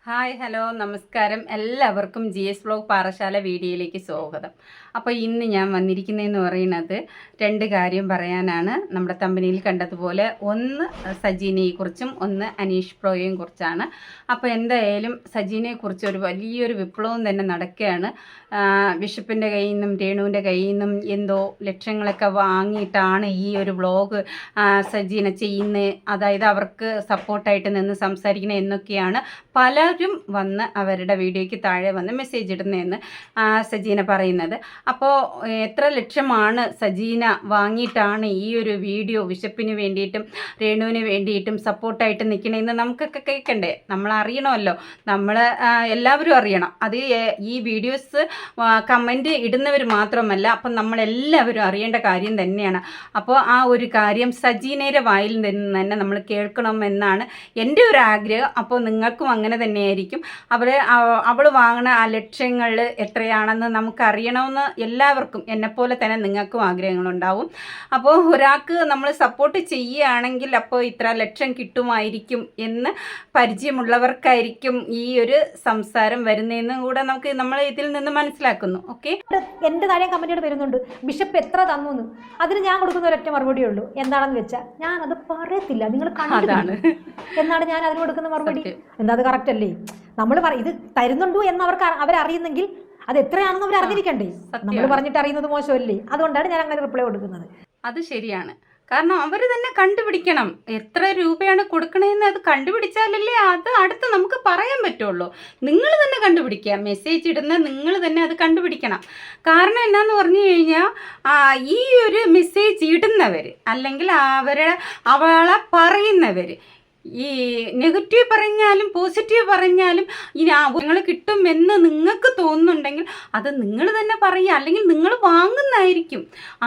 Hi hello നമസ്കാരം എല്ലാവർക്കും GS vlog Parassala വീഡിയോയിലേക്ക് സ്വാഗതം. അപ്പോൾ ഇന്ന് ഞാൻ വന്നിരിക്കുന്നതെന്ന് പറയുന്നത് രണ്ട് കാര്യം പറയാനാണ്. നമ്മുടെ തമ്പനിയിൽ കണ്ടതുപോലെ ഒന്ന് സജീനയെക്കുറിച്ചും ഒന്ന് അനീഷ് പ്രോയെയും കുറിച്ചാണ്. അപ്പോൾ എന്തായാലും സജീനയെക്കുറിച്ച് ഒരു വലിയൊരു വിപ്ലവം തന്നെ നടക്കുകയാണ്. ബിഷപ്പിൻ്റെ കയ്യിൽ നിന്നും രേണുവിൻ്റെ കയ്യിൽ നിന്നും എന്തോ ലക്ഷങ്ങളൊക്കെ വാങ്ങിയിട്ടാണ് ഈ ഒരു വ്ലോഗ് സജീന ചെയ്യുന്നത്. അതായത് അവർക്ക് സപ്പോർട്ടായിട്ട് നിന്ന് സംസാരിക്കണം എന്നൊക്കെയാണ് പലരും വന്ന് അവരുടെ വീഡിയോയ്ക്ക് താഴെ വന്ന് മെസ്സേജ് ഇടുന്നതെന്ന് സജീന പറയുന്നത്. അപ്പോൾ എത്ര ലക്ഷമാണ് സജീന വാങ്ങിയിട്ടാണ് ഈ ഒരു വീഡിയോ ബിഷപ്പിന് വേണ്ടിയിട്ടും രേണുവിന് വേണ്ടിയിട്ടും സപ്പോർട്ടായിട്ട് നിൽക്കണമെന്ന് നമുക്കൊക്കെ കേൾക്കണ്ടേ? നമ്മൾ അറിയണമല്ലോ, നമ്മൾ എല്ലാവരും അറിയണം. അത് ഈ വീഡിയോസ് കമൻറ്റ് ഇടുന്നവർ മാത്രമല്ല, അപ്പം നമ്മളെല്ലാവരും അറിയേണ്ട കാര്യം തന്നെയാണ്. അപ്പോൾ ആ ഒരു കാര്യം സജീനയുടെ വായിൽ നിന്ന് തന്നെ നമ്മൾ കേൾക്കണമെന്നാണ് എൻ്റെ ഒരു ആഗ്രഹം. അപ്പോൾ നിങ്ങൾക്കും അങ്ങനെ തന്നെയായിരിക്കും. അവൾ വാങ്ങുന്ന ആ ലക്ഷ്യങ്ങൾ എത്രയാണെന്ന് നമുക്കറിയണമെന്ന് എല്ലാവർക്കും എന്നെപ്പോലെ തന്നെ നിങ്ങൾക്കും ആഗ്രഹങ്ങളുണ്ടാവും. അപ്പോൾ ഒരാൾക്ക് നമ്മൾ സപ്പോർട്ട് ചെയ്യുകയാണെങ്കിൽ അപ്പോൾ ഇത്ര ലക്ഷം കിട്ടുമായിരിക്കും എന്ന് പരിചയമുള്ളവർക്കായിരിക്കും ഈ ഒരു സംസാരം വരുന്നതെന്നും കൂടെ നമ്മൾ ഇതിൽ നിന്ന് മനസ്സിലാക്കുന്നു. ഓക്കെ, എൻ്റെ താഴെ കമൻറ്റുകൾ വരുന്നുണ്ട്, ബിഷപ്പ് എത്ര തന്നു. അതിന് ഞാൻ കൊടുക്കുന്ന ഒരൊറ്റ മറുപടിയേ ഉള്ളൂ. എന്താണെന്ന് വെച്ചാൽ ഞാനത് പറയത്തില്ല, നിങ്ങൾ കണ്ടതാണ് എന്നാണ് ഞാൻ അതിന് കൊടുക്കുന്ന മറുപടി. എന്താ അത് കറക്റ്റ് അല്ലേ? നമ്മൾ ഇത് തരുന്നുണ്ടോ എന്ന് അവരറിയുന്നെങ്കിൽ അത് എത്രയാണെന്ന് അവർ അറിഞ്ഞിരിക്കണ്ടേ? നമ്മൾ പറഞ്ഞിട്ട് അറിയുന്നത് മോശമല്ലേ? അതുകൊണ്ടാണ് ഞാൻ അങ്ങനെ റിപ്ലൈ കൊടുക്കുന്നത്. അത് ശരിയാണ്. കാരണം അവർ തന്നെ കണ്ടുപിടിക്കണം എത്ര രൂപയാണ് കൊടുക്കണതെന്ന്. അത് കണ്ടുപിടിച്ചാലല്ലേ അത് അടുത്ത് നമുക്ക് പറയാൻ പറ്റുള്ളൂ. നിങ്ങൾ തന്നെ കണ്ടുപിടിക്കുക, മെസ്സേജ് ഇടുന്ന നിങ്ങൾ തന്നെ അത് കണ്ടുപിടിക്കണം. കാരണം എന്നാന്ന് പറഞ്ഞു കഴിഞ്ഞാൽ ഈ ഒരു മെസ്സേജ് ഇടുന്നവർ അല്ലെങ്കിൽ അവളെ പറയുന്നവർ ഈ നെഗറ്റീവ് പറഞ്ഞാലും പോസിറ്റീവ് പറഞ്ഞാലും ഇനി നിങ്ങൾ കിട്ടുമെന്ന് നിങ്ങൾക്ക് തോന്നുന്നുണ്ടെങ്കിൽ അത് നിങ്ങൾ തന്നെ പറയുക, അല്ലെങ്കിൽ നിങ്ങൾ വാങ്ങുന്നതായിരിക്കും.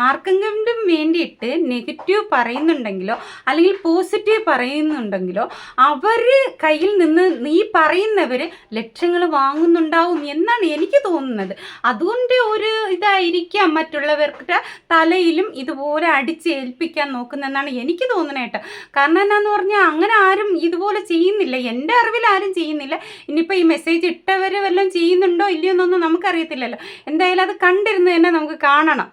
ആർക്കെങ്കിലും വേണ്ടിയിട്ട് നെഗറ്റീവ് പറയുന്നുണ്ടെങ്കിലോ അല്ലെങ്കിൽ പോസിറ്റീവ് പറയുന്നുണ്ടെങ്കിലോ അവർ കയ്യിൽ നിന്ന് നീ പറയുന്നവർ ലക്ഷങ്ങൾ വാങ്ങുന്നുണ്ടാവും എന്നാണ് എനിക്ക് തോന്നുന്നത്. അതുകൊണ്ട് ഒരു ഇതായിരിക്കാം മറ്റുള്ളവരുടെ തലയിലും ഇതുപോലെ അടിച്ചേൽപ്പിക്കാൻ നോക്കുന്നതെന്നാണ് എനിക്ക് തോന്നുന്നത് കേട്ടോ. കാരണം എന്നാന്ന് പറഞ്ഞാൽ അങ്ങനെ ആരും ഇതുപോലെ ചെയ്യുന്നില്ല, എൻ്റെ അറിവിൽ ആരും ചെയ്യുന്നില്ല. ഇനിയിപ്പോൾ ഈ മെസ്സേജ് ഇട്ടവർ വല്ലതും ചെയ്യുന്നുണ്ടോ ഇല്ലയോ എന്നൊന്നും നമുക്കറിയത്തില്ലല്ലോ. എന്തായാലും അത് കണ്ടിരുന്ന് തന്നെ നമുക്ക് കാണണം.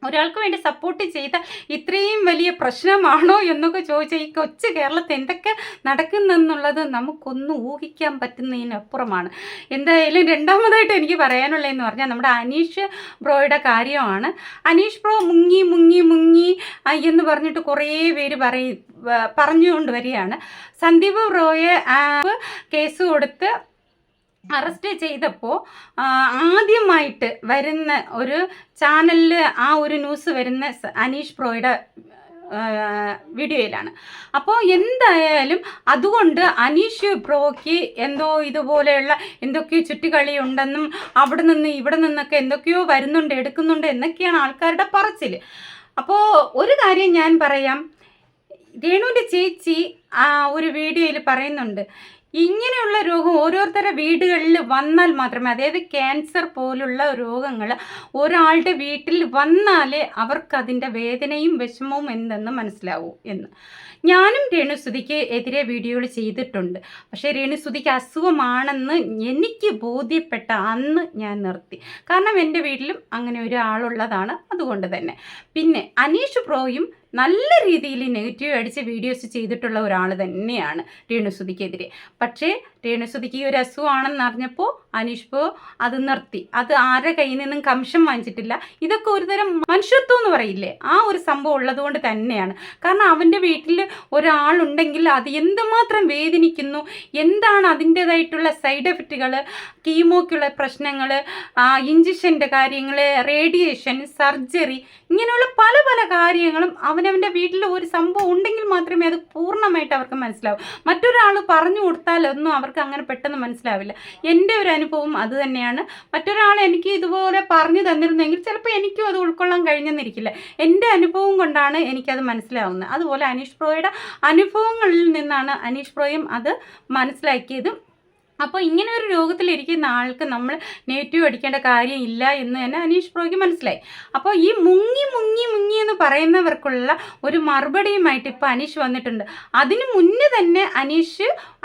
ഒരാൾക്ക് വേണ്ടി സപ്പോർട്ട് ചെയ്ത ഇത്രയും വലിയ പ്രശ്നമാണോ എന്നൊക്കെ ചോദിച്ചാൽ ഈ കൊച്ചു കേരളത്തിൽ എന്തൊക്കെ നടക്കുന്നെന്നുള്ളത് നമുക്കൊന്ന് ഊഹിക്കാൻ പറ്റുന്നതിനപ്പുറമാണ്. എന്തായാലും രണ്ടാമതായിട്ട് എനിക്ക് പറയാനുള്ളതെന്ന് പറഞ്ഞാൽ നമ്മുടെ അനീഷ് ബ്രോയുടെ കാര്യമാണ്. അനീഷ് ബ്രോ മുങ്ങി മുങ്ങി മുങ്ങി എന്ന് പറഞ്ഞിട്ട് കുറേ പേര് പറഞ്ഞുകൊണ്ട് വരികയാണ്. സന്ദീപ് ബ്രോയെ കേസ് കൊടുത്ത് അറസ്റ്റ് ചെയ്തപ്പോൾ ആദ്യമായിട്ട് വരുന്ന ഒരു ചാനലിൽ ആ ഒരു ന്യൂസ് വരുന്ന അനീഷ് ബ്രോയുടെ വീഡിയോയിലാണ്. അപ്പോൾ എന്തായാലും അതുകൊണ്ട് അനീഷ് ബ്രോയ്ക്ക് എന്തോ ഇതുപോലെയുള്ള എന്തൊക്കെയോ ചുറ്റിക്കളി ഉണ്ടെന്നും അവിടെ നിന്ന് ഇവിടെ നിന്നൊക്കെ എന്തൊക്കെയോ വരുന്നുണ്ട് എടുക്കുന്നുണ്ട് എന്നൊക്കെയാണ് ആൾക്കാരുടെ പറച്ചിൽ. അപ്പോൾ ഒരു കാര്യം ഞാൻ പറയാം, രേണുവിൻ്റെ ചേച്ചി ആ ഒരു വീഡിയോയിൽ പറയുന്നുണ്ട്, ഇങ്ങനെയുള്ള രോഗം ഓരോരുത്തരുടെ വീടുകളിൽ വന്നാൽ മാത്രമേ, അതായത് ക്യാൻസർ പോലുള്ള രോഗങ്ങൾ ഒരാളുടെ വീട്ടിൽ വന്നാലേ അവർക്കതിൻ്റെ വേദനയും വിഷമവും എന്തെന്ന് മനസ്സിലാവൂ എന്ന്. ഞാനും രേണുസുതിക്ക് എതിരെ വീഡിയോകൾ ചെയ്തിട്ടുണ്ട്. പക്ഷേ രേണുസുതിക്ക് അസുഖമാണെന്ന് എനിക്ക് ബോധ്യപ്പെട്ട അന്ന് ഞാൻ നിർത്തി. കാരണം എൻ്റെ വീട്ടിലും അങ്ങനെ ഒരാളുള്ളതാണ്. അതുകൊണ്ട് തന്നെ പിന്നെ അനീഷ് ബ്രോയും നല്ല രീതിയിൽ നെഗറ്റീവ് അടിച്ച് വീഡിയോസ് ചെയ്തിട്ടുള്ള ഒരാൾ തന്നെയാണ് രേണുസുതിക്കെതിരെ. പക്ഷേ രേണുസുതിക്ക് ഈ ഒരു അസുഖമാണെന്ന് അറിഞ്ഞപ്പോൾ അനീഷ് ബ്രോ അത് നിർത്തി. അത് ആരുടെ കയ്യിൽ നിന്നും കമ്മീഷൻ വാങ്ങിച്ചിട്ടില്ല. ഇതൊക്കെ ഒരുതരം മനുഷ്യത്വം എന്ന് പറയില്ലേ, ആ ഒരു സംഭവം ഉള്ളതുകൊണ്ട് തന്നെയാണ്. കാരണം അവൻ്റെ വീട്ടിൽ ഒരാളുണ്ടെങ്കിൽ അത് എന്തുമാത്രം വേദനിക്കുന്നു, എന്താണ് അതിൻ്റേതായിട്ടുള്ള സൈഡ് എഫക്റ്റുകൾ, കീമോക്കുള്ള പ്രശ്നങ്ങൾ, ഇഞ്ചക്ഷൻ്റെ കാര്യങ്ങൾ, റേഡിയേഷൻ, സർജറി, ഇങ്ങനെയുള്ള പല പല കാര്യങ്ങളും അവനവൻ്റെ വീട്ടിൽ ഒരു സംഭവം ഉണ്ടെങ്കിൽ മാത്രമേ അത് പൂർണ്ണമായിട്ട് അവർക്ക് മനസ്സിലാവൂ. മറ്റൊരാൾ പറഞ്ഞു കൊടുത്താലൊന്നും അവർക്ക് അങ്ങനെ പെട്ടെന്ന് മനസ്സിലാവില്ല. എൻ്റെ ഒരു അനുഭവം അത് തന്നെയാണ്. മറ്റൊരാൾ എനിക്ക് ഇതുപോലെ പറഞ്ഞു തന്നിരുന്നെങ്കിൽ ചിലപ്പോൾ എനിക്കും അത് ഉൾക്കൊള്ളാൻ കഴിഞ്ഞെന്നിരിക്കില്ല. എൻ്റെ അനുഭവം കൊണ്ടാണ് എനിക്കത് മനസ്സിലാവുന്നത്. അതുപോലെ അനീഷ് ബ്രോയുടെ അനുഭവങ്ങളിൽ നിന്നാണ് അനീഷ് ബ്രോയും അത് മനസ്സിലാക്കിയതും അപ്പോൾ ഇങ്ങനെ ഒരു രോഗത്തിലിരിക്കുന്ന ആൾക്ക് നമ്മൾ നെഗറ്റീവ് അടിക്കേണ്ട കാര്യമില്ല എന്ന് തന്നെ അനീഷ് ബ്രോയ്ക്ക് മനസ്സിലായി. അപ്പോൾ ഈ മുങ്ങി മുങ്ങി മുങ്ങി എന്ന് പറയുന്നവർക്കുള്ള ഒരു മറുപടിയുമായിട്ട് ഇപ്പോൾ അനീഷ് വന്നിട്ടുണ്ട്. അതിന് മുന്നേ തന്നെ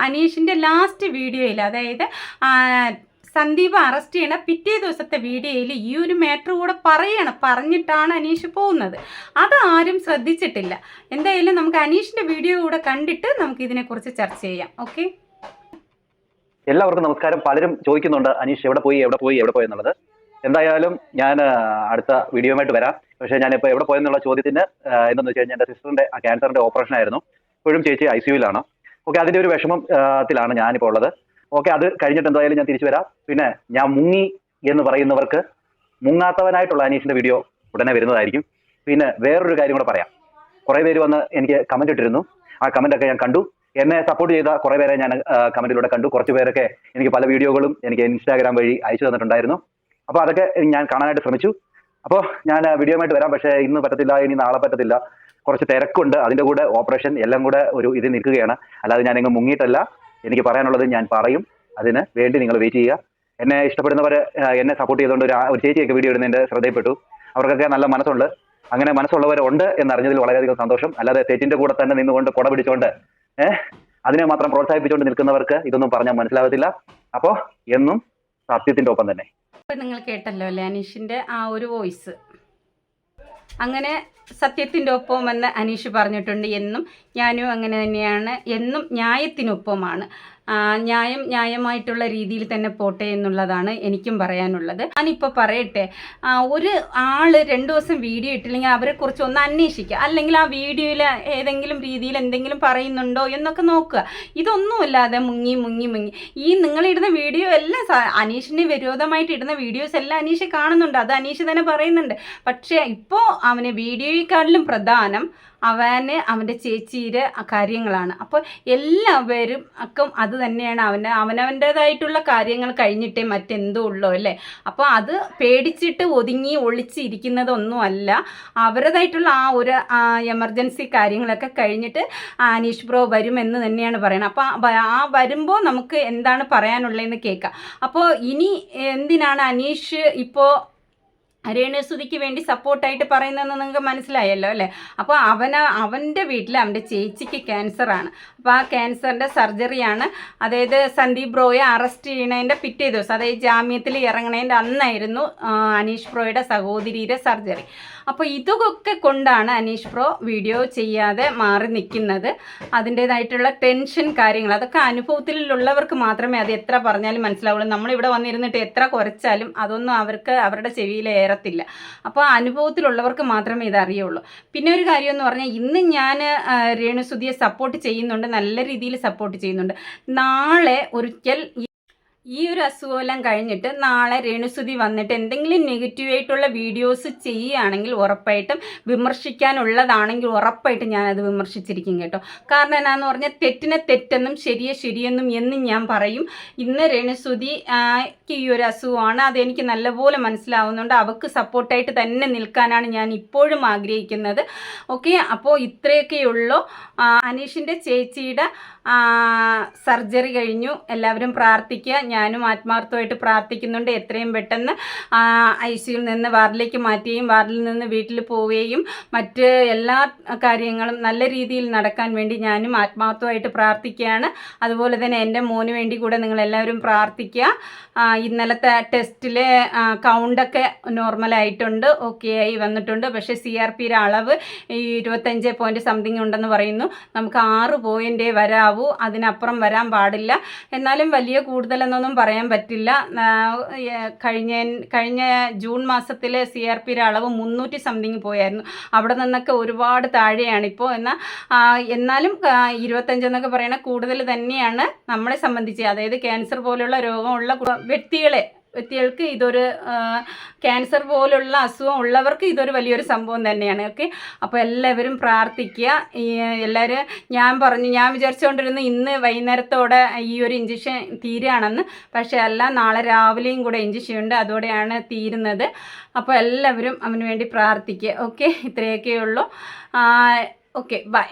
അനീഷിൻ്റെ ലാസ്റ്റ് വീഡിയോയിൽ, അതായത് സന്ദീപ് അറസ്റ്റ് ചെയ്യണ പിറ്റേ ദിവസത്തെ വീഡിയോയിൽ ഈ ഒരു മാറ്റർ കൂടെ പറഞ്ഞിട്ടാണ് അനീഷ് പോകുന്നത്. അതാരും ശ്രദ്ധിച്ചിട്ടില്ല. എന്തായാലും നമുക്ക് അനീഷിൻ്റെ വീഡിയോ കൂടെ കണ്ടിട്ട് നമുക്ക് ഇതിനെക്കുറിച്ച് ചർച്ച ചെയ്യാം. ഓക്കെ, എല്ലാവർക്കും നമസ്കാരം. പലരും ചോദിക്കുന്നുണ്ട് അനീഷ് എവിടെ പോയി എന്നുള്ളത്. എന്തായാലും ഞാൻ അടുത്ത വീഡിയോയുമായിട്ട് വരാം. പക്ഷേ ഞാനിപ്പോൾ എവിടെ പോയെന്നുള്ള ചോദ്യത്തിന് എന്തെന്ന് വെച്ച് കഴിഞ്ഞാൽ എൻ്റെ സിസ്റ്ററിൻ്റെ ക്യാൻസറിൻ്റെ ഓപ്പറേഷൻ ആയിരുന്നു. ഇപ്പോഴും ചേച്ചി ICUവിലാണ്. ഓക്കെ, അതിൻ്റെ ഒരു വിഷമത്തിലാണ് ഞാനിപ്പോൾ ഉള്ളത്. ഓക്കെ, അത് കഴിഞ്ഞിട്ട് എന്തായാലും ഞാൻ തിരിച്ചു വരാം. പിന്നെ ഞാൻ മുങ്ങി എന്ന് പറയുന്നവർക്ക് മുങ്ങാത്തവനായിട്ടുള്ള അനീഷിൻ്റെ വീഡിയോ ഉടനെ വരുന്നതായിരിക്കും. പിന്നെ വേറൊരു കാര്യം കൂടെ പറയാം. കുറേ പേര് വന്ന് എനിക്ക് കമൻറ്റ് ഇട്ടിരുന്നു. ആ കമൻറ്റൊക്കെ ഞാൻ കണ്ടു. എന്നെ സപ്പോർട്ട് ചെയ്ത കുറേ പേരെ ഞാൻ കമൻറ്റിലൂടെ കണ്ടു. കുറച്ച് പേരൊക്കെ എനിക്ക് പല വീഡിയോകളും എനിക്ക് ഇൻസ്റ്റാഗ്രാം വഴി അയച്ചു തന്നിട്ടുണ്ടായിരുന്നു. അപ്പോൾ അതൊക്കെ ഞാൻ കാണാനായിട്ട് ശ്രമിച്ചു. അപ്പോൾ ഞാൻ വീഡിയോയുമായിട്ട് വരാം. പക്ഷേ ഇന്ന് പറ്റത്തില്ല, ഇനി നാളെ പറ്റത്തില്ല. കുറച്ച് തിരക്കുണ്ട്, അതിൻ്റെ കൂടെ ഓപ്പറേഷൻ എല്ലാം കൂടെ ഒരു ഇത് നിൽക്കുകയാണ്. അല്ലാതെ ഞാനെങ്ങും മുങ്ങിയിട്ടല്ല. എനിക്ക് പറയാനുള്ളത് ഞാൻ പറയും. അതിന് വേണ്ടി നിങ്ങൾ വെയിറ്റ് ചെയ്യുക. എന്നെ ഇഷ്ടപ്പെടുന്നവർ, എന്നെ സപ്പോർട്ട് ചെയ്തുകൊണ്ട് ഒരു ചേച്ചിയൊക്കെ വീഡിയോ ഇടുന്നതിൻ്റെ ശ്രദ്ധയിൽപ്പെട്ടു. അവർക്കൊക്കെ നല്ല മനസ്സുണ്ട്. അങ്ങനെ മനസ്സുള്ളവരുണ്ട് എന്നറിഞ്ഞതിൽ വളരെയധികം സന്തോഷം. അല്ലാതെ തെറ്റിൻ്റെ കൂടെ തന്നെ നിന്നുകൊണ്ട് കുട പിടിച്ചുകൊണ്ട് അതിനെ മാത്രം പ്രോത്സാഹിപ്പിച്ചുകൊണ്ട് നിൽക്കുന്നവർക്ക് ഇതൊന്നും പറഞ്ഞാൽ മനസ്സിലാകത്തില്ല. അപ്പോൾ എന്നും സത്യത്തിൻ്റെ ഒപ്പം തന്നെ. ഇപ്പം നിങ്ങൾ കേട്ടല്ലോ അല്ലേ അനീഷിൻ്റെ ആ ഒരു വോയിസ്. അങ്ങനെ സത്യത്തിൻ്റെ ഒപ്പമെന്ന് അനീഷ് പറഞ്ഞിട്ടുണ്ട്. എന്നും ഞാനും അങ്ങനെ തന്നെയാണ്. എന്നും ന്യായത്തിനൊപ്പമാണ്. ന്യായമായിട്ടുള്ള രീതിയിൽ തന്നെ പോട്ടെ എന്നുള്ളതാണ് എനിക്കും പറയാനുള്ളത്. ഞാനിപ്പോൾ പറയട്ടെ, ഒരു ആൾ 2 ദിവസം വീഡിയോ ഇട്ടില്ലെങ്കിൽ അവരെക്കുറിച്ച് ഒന്ന് അന്വേഷിക്കുക. അല്ലെങ്കിൽ ആ വീഡിയോയിൽ ഏതെങ്കിലും രീതിയിൽ എന്തെങ്കിലും പറയുന്നുണ്ടോ എന്നൊക്കെ നോക്കുക. ഇതൊന്നുമില്ലാതെ മുങ്ങി ഈ നിങ്ങളിടുന്ന വീഡിയോ എല്ലാം അനീഷിന് വിരോധമായിട്ട് ഇടുന്ന വീഡിയോസ് എല്ലാം അനീഷ് കാണുന്നുണ്ട്. അത് അനീഷ് തന്നെ പറയുന്നുണ്ട്. പക്ഷേ ഇപ്പോൾ അവന് വീഡിയോയെക്കാട്ടിലും പ്രധാനം അവൻ്റെ ചേച്ചിയുടെ കാര്യങ്ങളാണ്. അപ്പോൾ എല്ലാവരും അത് തന്നെയാണ്. അവനവൻ്റേതായിട്ടുള്ള കാര്യങ്ങൾ കഴിഞ്ഞിട്ടേ മറ്റെന്തോ ഉള്ളൂ അല്ലേ. അപ്പോൾ അത് പേടിച്ചിട്ട് ഒതുങ്ങി ഒളിച്ചിരിക്കുന്നതൊന്നും അല്ല. അവരുടേതായിട്ടുള്ള ആ ഒരു എമർജൻസി കാര്യങ്ങളൊക്കെ കഴിഞ്ഞിട്ട് അനീഷ് ബ്രോ വരുമെന്ന് തന്നെയാണ് പറയുന്നത്. അപ്പോൾ ആ വരുമ്പോൾ നമുക്ക് എന്താണ് പറയാനുള്ളതെന്ന് കേൾക്കാം. അപ്പോൾ ഇനി എന്തിനാണ് അനീഷ് ഇപ്പോൾ രേണുസുതിക്ക് വേണ്ടി സപ്പോർട്ടായിട്ട് പറയുന്നതെന്ന് നിങ്ങൾക്ക് മനസ്സിലായല്ലോ അല്ലേ. അപ്പോൾ അവൻ്റെ വീട്ടിൽ അവൻ്റെ ചേച്ചിക്ക് ക്യാൻസറാണ്. അപ്പോൾ ആ ക്യാൻസറിൻ്റെ സർജറിയാണ്. അതായത് സന്ദീപ് ബ്രോയെ അറസ്റ്റ് ചെയ്യണതിൻ്റെ പിറ്റേ ദിവസം, അതായത് ജാമ്യത്തിൽ ഇറങ്ങണതിൻ്റെ അന്നായിരുന്നു അനീഷ് ബ്രോയുടെ സഹോദരിയുടെ സർജറി. അപ്പോൾ ഇതൊക്കെ കൊണ്ടാണ് അനീഷ് ബ്രോ വീഡിയോ ചെയ്യാതെ മാറി നിൽക്കുന്നത്. അതിൻ്റേതായിട്ടുള്ള ടെൻഷൻ കാര്യങ്ങൾ അതൊക്കെ അനുഭവത്തിലുള്ളവർക്ക് മാത്രമേ അത് എത്ര പറഞ്ഞാലും മനസ്സിലാവുള്ളൂ. നമ്മളിവിടെ വന്നിരുന്നിട്ട് എത്ര കുറച്ചാലും അതൊന്നും അവരുടെ ചെവിയിൽ ഏറത്തില്ല. അപ്പോൾ അനുഭവത്തിലുള്ളവർക്ക് മാത്രമേ ഇതറിയുള്ളൂ. പിന്നെ ഒരു കാര്യം എന്ന് പറഞ്ഞാൽ, ഇന്ന് ഞാൻ രേണുസുതിയെ സപ്പോർട്ട് ചെയ്യുന്നുണ്ട്, നല്ല രീതിയിൽ സപ്പോർട്ട് ചെയ്യുന്നുണ്ട്. നാളെ ഒരിക്കൽ ഈ ഒരു അസുഖമെല്ലാം കഴിഞ്ഞിട്ട് നാളെ രേണുസുതി വന്നിട്ട് എന്തെങ്കിലും നെഗറ്റീവായിട്ടുള്ള വീഡിയോസ് ചെയ്യുകയാണെങ്കിൽ ഉറപ്പായിട്ടും വിമർശിക്കാനുള്ളതാണെങ്കിൽ ഉറപ്പായിട്ടും ഞാനത് വിമർശിച്ചിരിക്കും കേട്ടോ. കാരണം എന്നാന്ന് പറഞ്ഞാൽ തെറ്റിനെ തെറ്റെന്നും ശരിയെന്നും എന്നും ഞാൻ പറയും. ഇന്ന് രേണുസുതിക്ക് ഈ ഒരു അസുഖമാണ്, അതെനിക്ക് നല്ലപോലെ മനസ്സിലാവുന്നുണ്ട്. അവൾക്ക് സപ്പോർട്ടായിട്ട് തന്നെ നിൽക്കാനാണ് ഞാൻ ഇപ്പോഴും ആഗ്രഹിക്കുന്നത്. ഓക്കെ, അപ്പോൾ ഇത്രയൊക്കെയുള്ളൂ. അനീഷിൻ്റെ ചേച്ചിയുടെ സർജറി കഴിഞ്ഞു. എല്ലാവരും പ്രാർത്ഥിക്കുക. ഞാനും ആത്മാർത്ഥമായിട്ട് പ്രാർത്ഥിക്കുന്നുണ്ട്. എത്രയും പെട്ടെന്ന് ICUവിൽ നിന്ന് വാർഡിലേക്ക് മാറ്റുകയും വാർഡിൽ നിന്ന് വീട്ടിൽ പോവുകയും മറ്റ് എല്ലാ കാര്യങ്ങളും നല്ല രീതിയിൽ നടക്കാൻ വേണ്ടി ഞാനും ആത്മാർത്ഥമായിട്ട് പ്രാർത്ഥിക്കുകയാണ്. അതുപോലെ തന്നെ എൻ്റെ മോന് വേണ്ടി കൂടെ നിങ്ങളെല്ലാവരും പ്രാർത്ഥിക്കുക. ഇന്നലത്തെ ടെസ്റ്റിലെ കൗണ്ടൊക്കെ നോർമലായിട്ടുണ്ട്, ഓക്കെ ആയി വന്നിട്ടുണ്ട്. പക്ഷേ CRPയുടെ അളവ് 25 പോയിൻറ്റ് സംതിങ് ഉണ്ടെന്ന് പറയുന്നു. നമുക്ക് 6 പോയിൻ്റേ വരാവൂ, അതിനപ്പുറം വരാൻ പാടില്ല. എന്നാലും വലിയ കൂടുതലെന്നൊന്നും പറയാൻ പറ്റില്ല. കഴിഞ്ഞ ജൂൺ മാസത്തിലെ CRPയുടെ അളവ് 300 സംതിങ് പോയായിരുന്നു. അവിടെ നിന്നൊക്കെ ഒരുപാട് താഴെയാണിപ്പോൾ. എന്നാലും 25 എന്നൊക്കെ പറയുന്നത് കൂടുതൽ തന്നെയാണ് നമ്മളെ സംബന്ധിച്ച്. അതായത് ക്യാൻസർ പോലുള്ള രോഗമുള്ള വ്യക്തികൾക്ക് ഇതൊരു ക്യാൻസർ പോലുള്ള അസുഖം ഉള്ളവർക്ക് ഇതൊരു വലിയൊരു സംഭവം തന്നെയാണ്. ഓക്കെ, അപ്പോൾ എല്ലാവരും പ്രാർത്ഥിക്കുക. എല്ലാവരും ഞാൻ വിചാരിച്ചുകൊണ്ടിരുന്നു ഇന്ന് വൈകുന്നേരത്തോടെ ഈ ഒരു ഇഞ്ചക്ഷൻ തീരുകയാണെന്ന്. പക്ഷേ അല്ല, നാളെ രാവിലെയും കൂടെ ഇഞ്ചക്ഷൻ ഉണ്ട്, അതോടെയാണ് തീരുന്നത്. അപ്പോൾ എല്ലാവരും അവന് വേണ്ടി പ്രാർത്ഥിക്കുക. ഓക്കെ, ഇത്രയൊക്കെയുള്ളൂ. Okay, by.